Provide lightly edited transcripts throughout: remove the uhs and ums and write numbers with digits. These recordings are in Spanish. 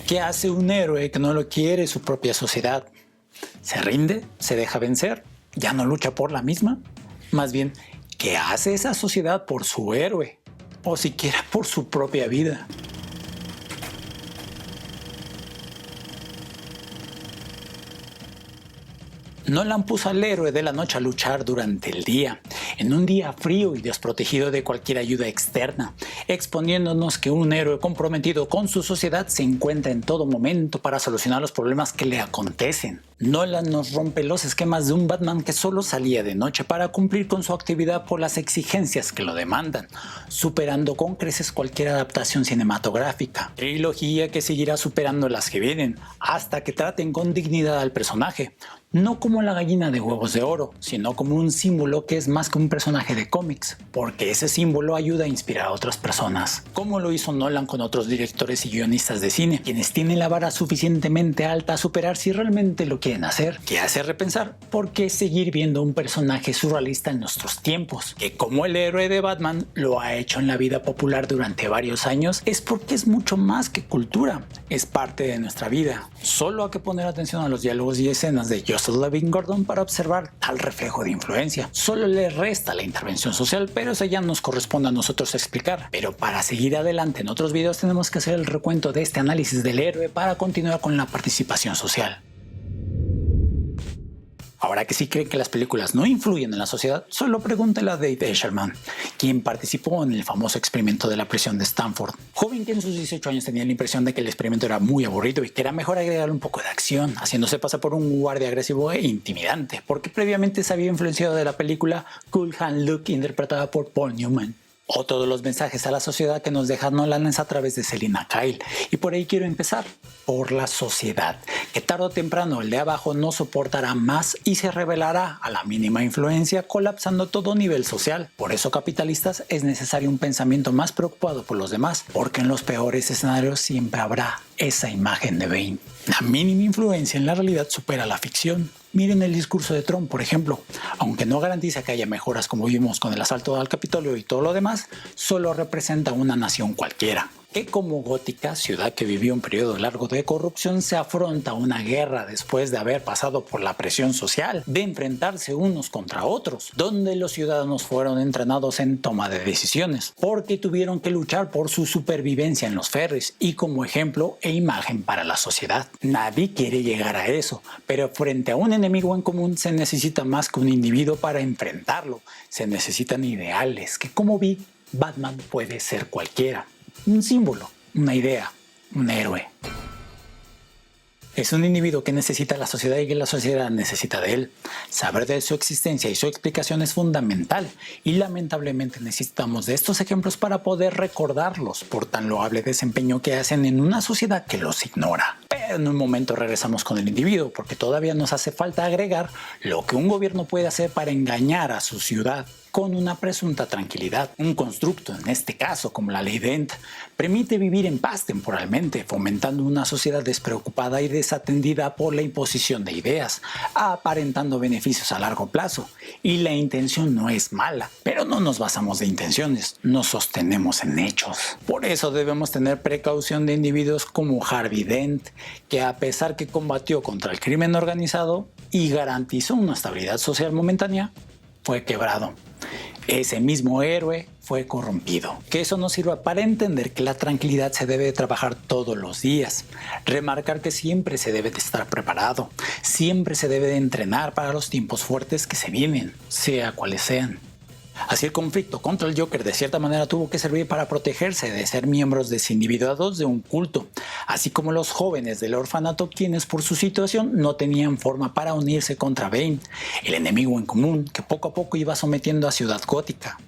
¿Qué hace un héroe que no lo quiere su propia sociedad? ¿Se rinde? ¿Se deja vencer? ¿Ya no lucha por la misma? Más bien, ¿qué hace esa sociedad por su héroe? O siquiera por su propia vida. Nolan puso al héroe de la noche a luchar durante el día, en un día frío y desprotegido de cualquier ayuda externa, exponiéndonos que un héroe comprometido con su sociedad se encuentra en todo momento para solucionar los problemas que le acontecen. Nolan nos rompe los esquemas de un Batman que solo salía de noche para cumplir con su actividad por las exigencias que lo demandan, superando con creces cualquier adaptación cinematográfica. Trilogía que seguirá superando las que vienen, hasta que traten con dignidad al personaje. No como la gallina de huevos de oro, sino como un símbolo que es más que un personaje de cómics, porque ese símbolo ayuda a inspirar a otras personas, como lo hizo Nolan con otros directores y guionistas de cine, quienes tienen la vara suficientemente alta a superar si realmente lo quieren hacer, que hace repensar por qué seguir viendo un personaje surrealista en nuestros tiempos, que como el héroe de Batman lo ha hecho en la vida popular durante varios años, es porque es mucho más que cultura, es parte de nuestra vida. Solo hay que poner atención a los diálogos y escenas de Joseph Gordon para observar tal reflejo de influencia. Solo le resta la intervención social, pero eso ya nos corresponde a nosotros explicar. Pero para seguir adelante en otros videos tenemos que hacer el recuento de este análisis del héroe para continuar con la participación social. Ahora que sí creen que las películas no influyen en la sociedad, solo pregúntele a Dave Escherman, quien participó en el famoso experimento de la prisión de Stanford. Joven que en sus 18 años tenía la impresión de que el experimento era muy aburrido y que era mejor agregarle un poco de acción, haciéndose pasar por un guardia agresivo e intimidante, porque previamente se había influenciado de la película Cool Hand Luke interpretada por Paul Newman. O todos los mensajes a la sociedad que nos deja Nolan es a través de Selina Kyle. Y por ahí quiero empezar, por la sociedad, que tarde o temprano el de abajo no soportará más y se rebelará a la mínima influencia, colapsando todo nivel social. Por eso, capitalistas, es necesario un pensamiento más preocupado por los demás, porque en los peores escenarios siempre habrá esa imagen de Bane. La mínima influencia en la realidad supera la ficción. Miren el discurso de Trump, por ejemplo. Aunque no garantiza que haya mejoras como vimos con el asalto al Capitolio y todo lo demás, solo representa una nación cualquiera, que como Gótica, ciudad que vivió un periodo largo de corrupción, se afronta una guerra después de haber pasado por la presión social de enfrentarse unos contra otros, donde los ciudadanos fueron entrenados en toma de decisiones, porque tuvieron que luchar por su supervivencia en los ferries y como ejemplo e imagen para la sociedad. Nadie quiere llegar a eso, pero frente a un enemigo en común se necesita más que un individuo para enfrentarlo. Se necesitan ideales, que como vi, Batman puede ser cualquiera. Un símbolo, una idea, un héroe. Es un individuo que necesita la sociedad y que la sociedad necesita de él. Saber de su existencia y su explicación es fundamental y lamentablemente necesitamos de estos ejemplos para poder recordarlos por tan loable desempeño que hacen en una sociedad que los ignora. Pero en un momento regresamos con el individuo porque todavía nos hace falta agregar lo que un gobierno puede hacer para engañar a su ciudad con una presunta tranquilidad. Un constructo, en este caso como la ley Dent, permite vivir en paz temporalmente, fomentando una sociedad despreocupada y desatendida por la imposición de ideas, aparentando beneficios a largo plazo. Y la intención no es mala, pero no nos basamos de intenciones, nos sostenemos en hechos. Por eso debemos tener precaución de individuos como Harvey Dent, que a pesar que combatió contra el crimen organizado y garantizó una estabilidad social momentánea, fue quebrado. Ese mismo héroe fue corrompido. Que eso nos sirva para entender que la tranquilidad se debe de trabajar todos los días. Remarcar que siempre se debe de estar preparado. Siempre se debe de entrenar para los tiempos fuertes que se vienen, sea cuales sean. Así el conflicto contra el Joker de cierta manera tuvo que servir para protegerse de ser miembros desindividuados de un culto, así como los jóvenes del orfanato quienes por su situación no tenían forma para unirse contra Bane, el enemigo en común que poco a poco iba sometiendo a Ciudad Gótica.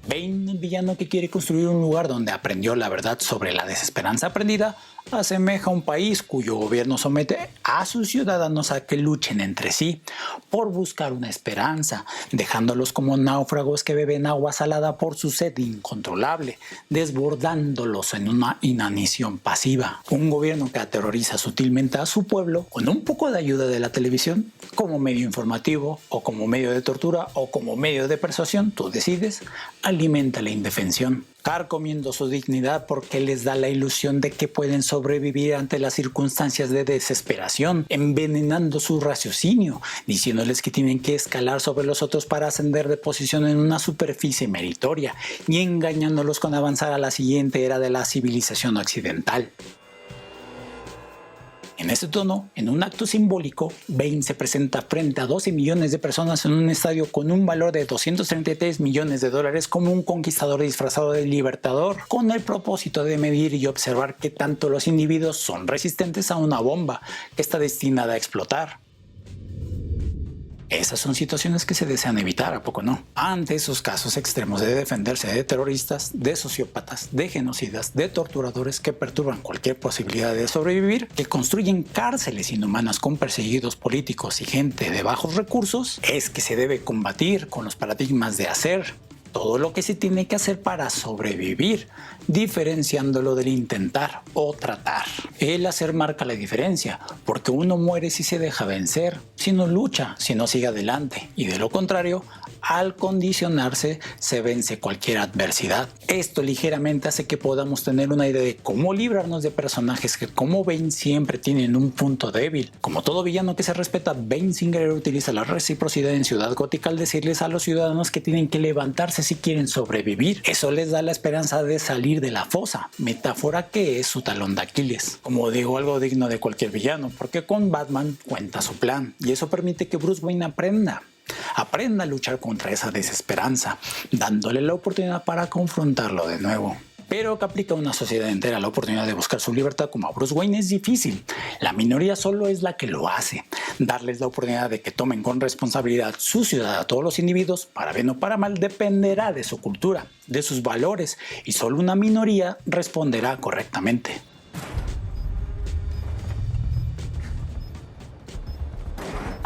Bane, el villano que quiere construir un lugar donde aprendió la verdad sobre la desesperanza aprendida, asemeja a un país cuyo gobierno somete a sus ciudadanos a que luchen entre sí por buscar una esperanza, dejándolos como náufragos que beben agua salada por su sed incontrolable, desbordándolos en una inanición pasiva. Un gobierno que aterroriza sutilmente a su pueblo con un poco de ayuda de la televisión, como medio informativo o como medio de tortura o como medio de persuasión, tú decides, alimenta la indefensión. carcomiendo su dignidad porque les da la ilusión de que pueden sobrevivir ante las circunstancias de desesperación, envenenando su raciocinio, diciéndoles que tienen que escalar sobre los otros para ascender de posición en una superficie meritoria y engañándolos con avanzar a la siguiente era de la civilización occidental. En ese tono, en un acto simbólico, Bane se presenta frente a 12 millones de personas en un estadio con un valor de 233 millones de dólares como un conquistador disfrazado de libertador, con el propósito de medir y observar qué tanto los individuos son resistentes a una bomba que está destinada a explotar. Esas son situaciones que se desean evitar, ¿a poco no? Ante esos casos extremos de defenderse de terroristas, de sociópatas, de genocidas, de torturadores que perturban cualquier posibilidad de sobrevivir, que construyen cárceles inhumanas con perseguidos políticos y gente de bajos recursos, es que se debe combatir con los paradigmas de hacer todo lo que se tiene que hacer para sobrevivir, diferenciándolo del intentar o tratar. El hacer marca la diferencia, porque uno muere si se deja vencer, si no lucha, si no sigue adelante, y de lo contrario, al condicionarse se vence cualquier adversidad. Esto ligeramente hace que podamos tener una idea de cómo librarnos de personajes que, como Bane, siempre tienen un punto débil. Como todo villano que se respeta, Bane sin querer utiliza la reciprocidad en Ciudad Gótica al decirles a los ciudadanos que tienen que levantarse si quieren sobrevivir. Eso les da la esperanza de salir de la fosa, metáfora que es su talón de Aquiles. Como digo, algo digno de cualquier villano, porque con Batman cuenta su plan, y eso permite que Bruce Wayne aprenda a luchar contra esa desesperanza, dándole la oportunidad para confrontarlo de nuevo. Pero que aplica a una sociedad entera la oportunidad de buscar su libertad como a Bruce Wayne es difícil. La minoría solo es la que lo hace. Darles la oportunidad de que tomen con responsabilidad su ciudad a todos los individuos, para bien o para mal, dependerá de su cultura, de sus valores, y solo una minoría responderá correctamente.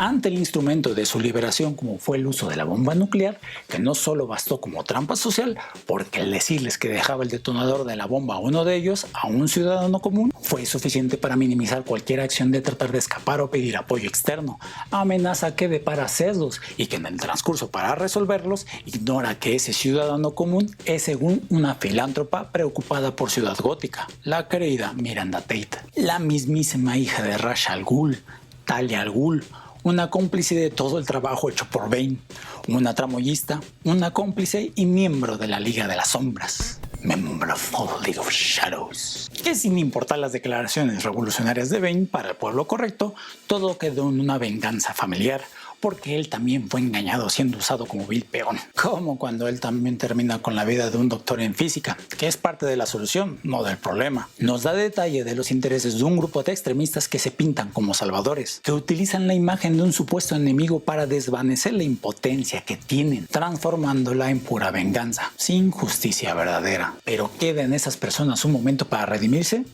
Ante el instrumento de su liberación como fue el uso de la bomba nuclear, que no solo bastó como trampa social, porque al decirles que dejaba el detonador de la bomba a uno de ellos, a un ciudadano común, fue suficiente para minimizar cualquier acción de tratar de escapar o pedir apoyo externo, amenaza que depara sesgos y que en el transcurso para resolverlos ignora que ese ciudadano común es según una filántropa preocupada por Ciudad Gótica, la querida Miranda Tate, la mismísima hija de Ra's al Ghul, Talia al Ghul, una cómplice de todo el trabajo hecho por Bane, una tramoyista, una cómplice y miembro de la Liga de las Sombras, Member of the League of Shadows, que sin importar las declaraciones revolucionarias de Bane para el pueblo correcto, todo quedó en una venganza familiar, porque él también fue engañado siendo usado como vil peón, como cuando él también termina con la vida de un doctor en física, que es parte de la solución, no del problema. Nos da detalle de los intereses de un grupo de extremistas que se pintan como salvadores, que utilizan la imagen de un supuesto enemigo para desvanecer la impotencia que tienen, transformándola en pura venganza, sin justicia verdadera. Pero ¿queda en esas personas un momento para redimirse?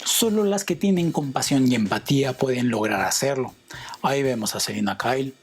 Solo las que tienen compasión y empatía pueden lograr hacerlo. Ahí vemos a Selina Kyle,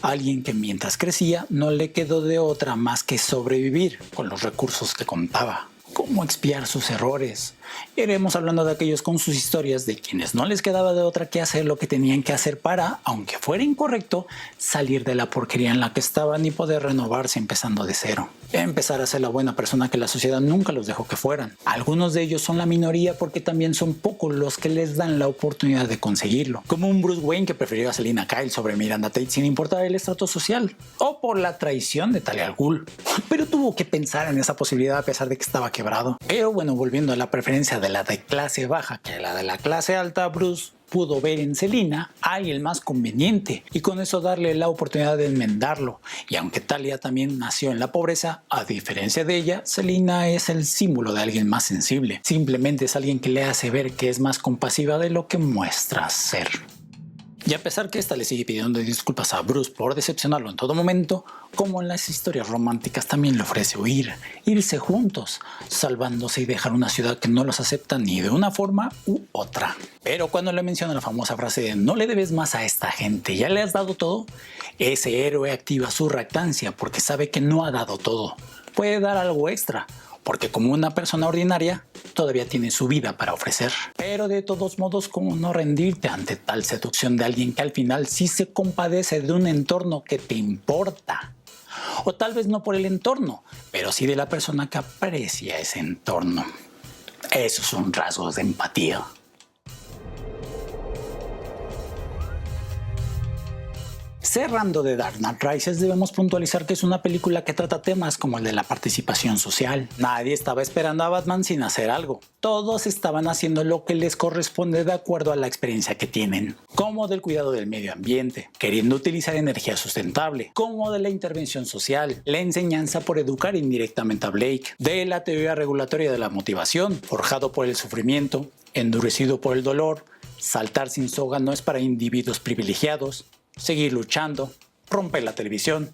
alguien que mientras crecía no le quedó de otra más que sobrevivir con los recursos que contaba. ¿Cómo expiar sus errores? Iremos hablando de aquellos con sus historias de quienes no les quedaba de otra que hacer lo que tenían que hacer para, aunque fuera incorrecto, salir de la porquería en la que estaban y poder renovarse empezando de cero. Empezar a ser la buena persona que la sociedad nunca los dejó que fueran. Algunos de ellos son la minoría porque también son pocos los que les dan la oportunidad de conseguirlo. Como un Bruce Wayne que prefirió a Selina Kyle sobre Miranda Tate sin importar el estrato social. O por la traición de Talia al Ghul. Pero tuvo que pensar en esa posibilidad a pesar de que estaba quebrado. Pero bueno, volviendo a la preferencia de la de clase baja que la de la clase alta, Bruce pudo ver en Selina a alguien más conveniente y con eso darle la oportunidad de enmendarlo. Y aunque Talia también nació en la pobreza, a diferencia de ella, Selina es el símbolo de alguien más sensible. Simplemente es alguien que le hace ver que es más compasiva de lo que muestra ser. Y a pesar que esta le sigue pidiendo disculpas a Bruce por decepcionarlo en todo momento, como en las historias románticas también le ofrece huir, irse juntos, salvándose y dejar una ciudad que no los acepta ni de una forma u otra. Pero cuando le menciona la famosa frase de no le debes más a esta gente, ya le has dado todo, ese héroe activa su reactancia porque sabe que no ha dado todo. Puede dar algo extra, porque como una persona ordinaria, todavía tiene su vida para ofrecer. Pero de todos modos, ¿cómo no rendirte ante tal seducción de alguien que al final sí se compadece de un entorno que te importa? O tal vez no por el entorno, pero sí de la persona que aprecia ese entorno. Esos son rasgos de empatía. Cerrando The Dark Knight Rises, debemos puntualizar que es una película que trata temas como el de la participación social. Nadie estaba esperando a Batman sin hacer algo. Todos estaban haciendo lo que les corresponde de acuerdo a la experiencia que tienen, como del cuidado del medio ambiente, queriendo utilizar energía sustentable, como de la intervención social, la enseñanza por educar indirectamente a Blake, de la teoría regulatoria de la motivación, forjado por el sufrimiento, endurecido por el dolor. Saltar sin soga no es para individuos privilegiados. Seguir luchando, romper la televisión,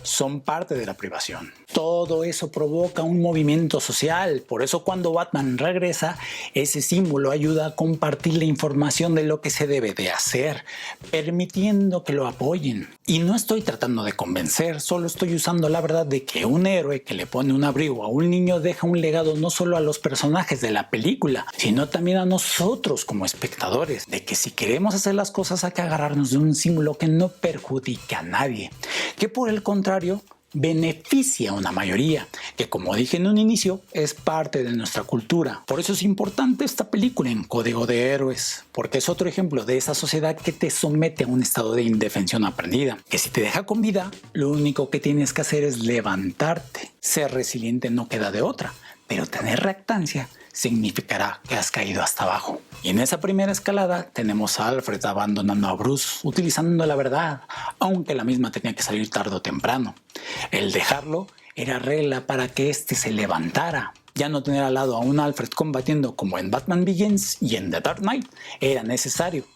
son parte de la privación. Todo eso provoca un movimiento social. Por eso cuando Batman regresa, ese símbolo ayuda a compartir la información de lo que se debe de hacer, permitiendo que lo apoyen. Y no estoy tratando de convencer, solo estoy usando la verdad de que un héroe que le pone un abrigo a un niño deja un legado no solo a los personajes de la película, sino también a nosotros como espectadores, de que si queremos hacer las cosas hay que agarrarnos de un símbolo que no perjudique a nadie, que por el contrario beneficia a una mayoría, que como dije en un inicio es parte de nuestra cultura. Por eso es importante esta película en Código de Héroes, porque es otro ejemplo de esa sociedad que te somete a un estado de indefensión aprendida, que si te deja con vida, lo único que tienes que hacer es levantarte. Ser resiliente no queda de otra, pero tener reactancia significará que has caído hasta abajo. Y en esa primera escalada tenemos a Alfred abandonando a Bruce, utilizando la verdad, aunque la misma tenía que salir tarde o temprano. El dejarlo era regla para que éste se levantara. Ya no tener al lado a un Alfred combatiendo como en Batman Begins y en The Dark Knight era necesario.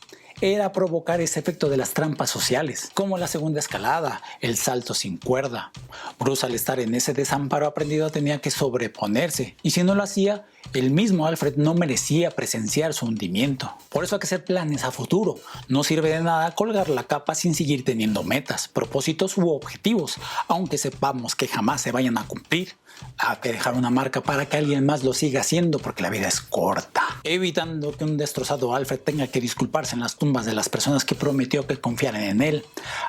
Era provocar ese efecto de las trampas sociales, como la segunda escalada, el salto sin cuerda. Bruce, al estar en ese desamparo aprendido, tenía que sobreponerse, y si no lo hacía, el mismo Alfred no merecía presenciar su hundimiento. Por eso hay que hacer planes a futuro. No sirve de nada colgar la capa sin seguir teniendo metas, propósitos u objetivos, aunque sepamos que jamás se vayan a cumplir. Hay que dejar una marca para que alguien más lo siga haciendo, porque la vida es corta. Evitando que un destrozado Alfred tenga que disculparse en las tumbas de las personas que prometió que confiaran en él,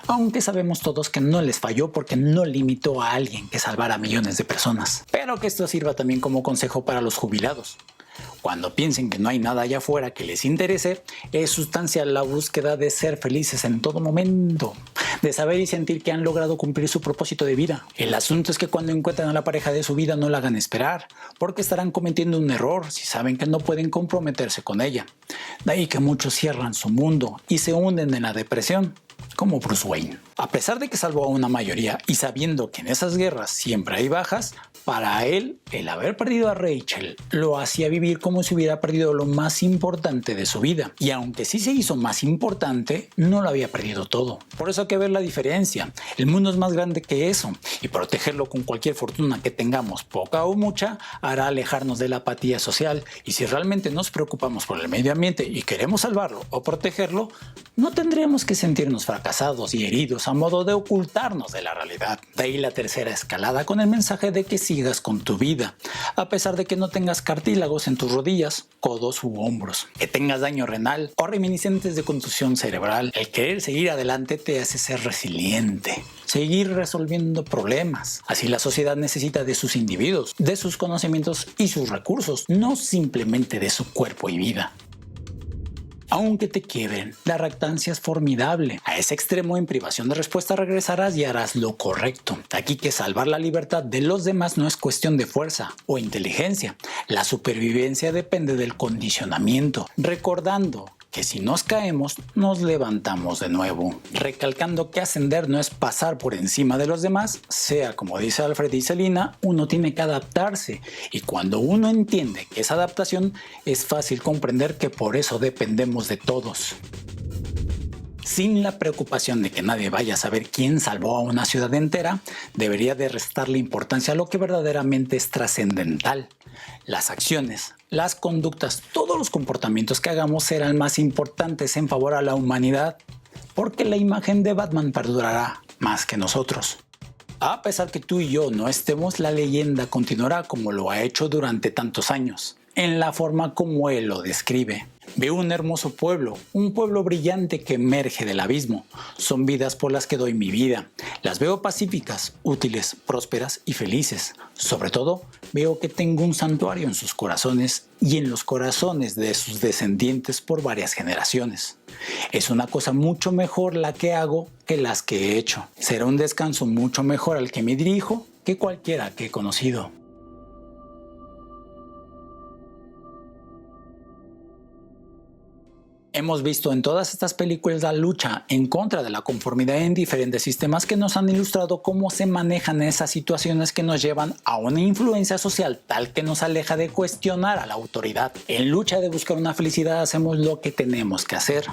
aunque sabemos todos que no les falló porque no limitó a alguien que salvara a millones de personas. Pero que esto sirva también como consejo para los jubilados. Cuando piensen que no hay nada allá afuera que les interese, es sustancial la búsqueda de ser felices en todo momento, de saber y sentir que han logrado cumplir su propósito de vida. El asunto es que cuando encuentran a la pareja de su vida no la hagan esperar, porque estarán cometiendo un error si saben que no pueden comprometerse con ella. De ahí que muchos cierran su mundo y se hunden en la depresión, como Bruce Wayne. A pesar de que salvó a una mayoría y sabiendo que en esas guerras siempre hay bajas, para él, el haber perdido a Rachel lo hacía vivir como si hubiera perdido lo más importante de su vida. Y aunque sí se hizo más importante, no lo había perdido todo. Por eso hay que ver la diferencia. El mundo es más grande que eso, y protegerlo con cualquier fortuna que tengamos, poca o mucha, hará alejarnos de la apatía social. Y si realmente nos preocupamos por el medio ambiente y queremos salvarlo o protegerlo, no tendremos que sentirnos fracasados y heridos a modo de ocultarnos de la realidad. De ahí la tercera escalada con el mensaje de que sigas con tu vida, a pesar de que no tengas cartílagos en tus rodillas, codos u hombros, que tengas daño renal o reminiscentes de contusión cerebral. El querer seguir adelante te hace ser resiliente, seguir resolviendo problemas. Así la sociedad necesita de sus individuos, de sus conocimientos y sus recursos, no simplemente de su cuerpo y vida. Aunque te quiebren, la reactancia es formidable. A ese extremo, en privación de respuesta, regresarás y harás lo correcto. Aquí que salvar la libertad de los demás no es cuestión de fuerza o inteligencia. La supervivencia depende del condicionamiento. Recordando que si nos caemos, nos levantamos de nuevo. Recalcando que ascender no es pasar por encima de los demás, sea como dice Alfred y Selina, uno tiene que adaptarse. Y cuando uno entiende que es adaptación, es fácil comprender que por eso dependemos de todos. Sin la preocupación de que nadie vaya a saber quién salvó a una ciudad entera, debería de restarle importancia a lo que verdaderamente es trascendental. Las acciones, las conductas, todos los comportamientos que hagamos serán más importantes en favor a la humanidad, porque la imagen de Batman perdurará más que nosotros. A pesar que tú y yo no estemos, la leyenda continuará como lo ha hecho durante tantos años, en la forma como él lo describe. Veo un hermoso pueblo, un pueblo brillante que emerge del abismo. Son vidas por las que doy mi vida. Las veo pacíficas, útiles, prósperas y felices. Sobre todo, veo que tengo un santuario en sus corazones y en los corazones de sus descendientes por varias generaciones. Es una cosa mucho mejor la que hago que las que he hecho. Será un descanso mucho mejor al que me dirijo que cualquiera que he conocido. Hemos visto en todas estas películas la lucha en contra de la conformidad en diferentes sistemas que nos han ilustrado cómo se manejan esas situaciones que nos llevan a una influencia social tal que nos aleja de cuestionar a la autoridad. En lucha de buscar una felicidad hacemos lo que tenemos que hacer.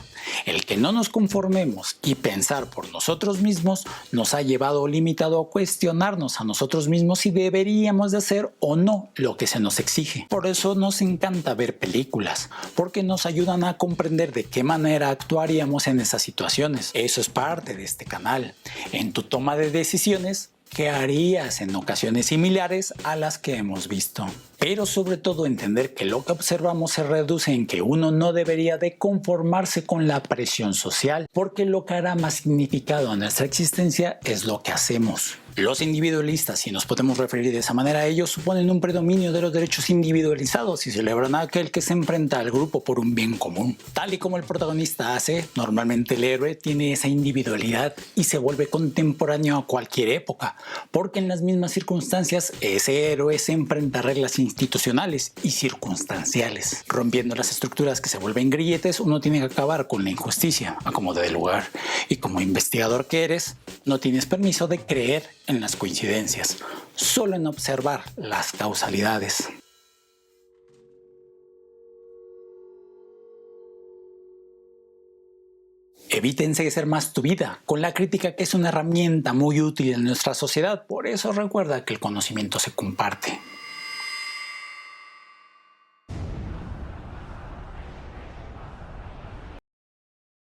El que no nos conformemos y pensar por nosotros mismos nos ha llevado o limitado a cuestionarnos a nosotros mismos si deberíamos de hacer o no lo que se nos exige. Por eso nos encanta ver películas, porque nos ayudan a comprender de qué manera actuaríamos en esas situaciones. Eso es parte de este canal. En tu toma de decisiones, ¿qué harías en ocasiones similares a las que hemos visto? Pero sobre todo entender que lo que observamos se reduce en que uno no debería de conformarse con la presión social, porque lo que hará más significado a nuestra existencia es lo que hacemos. Los individualistas, si nos podemos referir de esa manera a ellos, suponen un predominio de los derechos individualizados y celebran a aquel que se enfrenta al grupo por un bien común. Tal y como el protagonista hace, normalmente el héroe tiene esa individualidad y se vuelve contemporáneo a cualquier época, porque en las mismas circunstancias ese héroe se enfrenta a reglas institucionales y circunstanciales. Rompiendo las estructuras que se vuelven grilletes, uno tiene que acabar con la injusticia a como dé lugar. Y como investigador que eres, no tienes permiso de creer en las coincidencias, solo en observar las causalidades. Evítense ser más tu vida, con la crítica que es una herramienta muy útil en nuestra sociedad. Por eso recuerda que el conocimiento se comparte.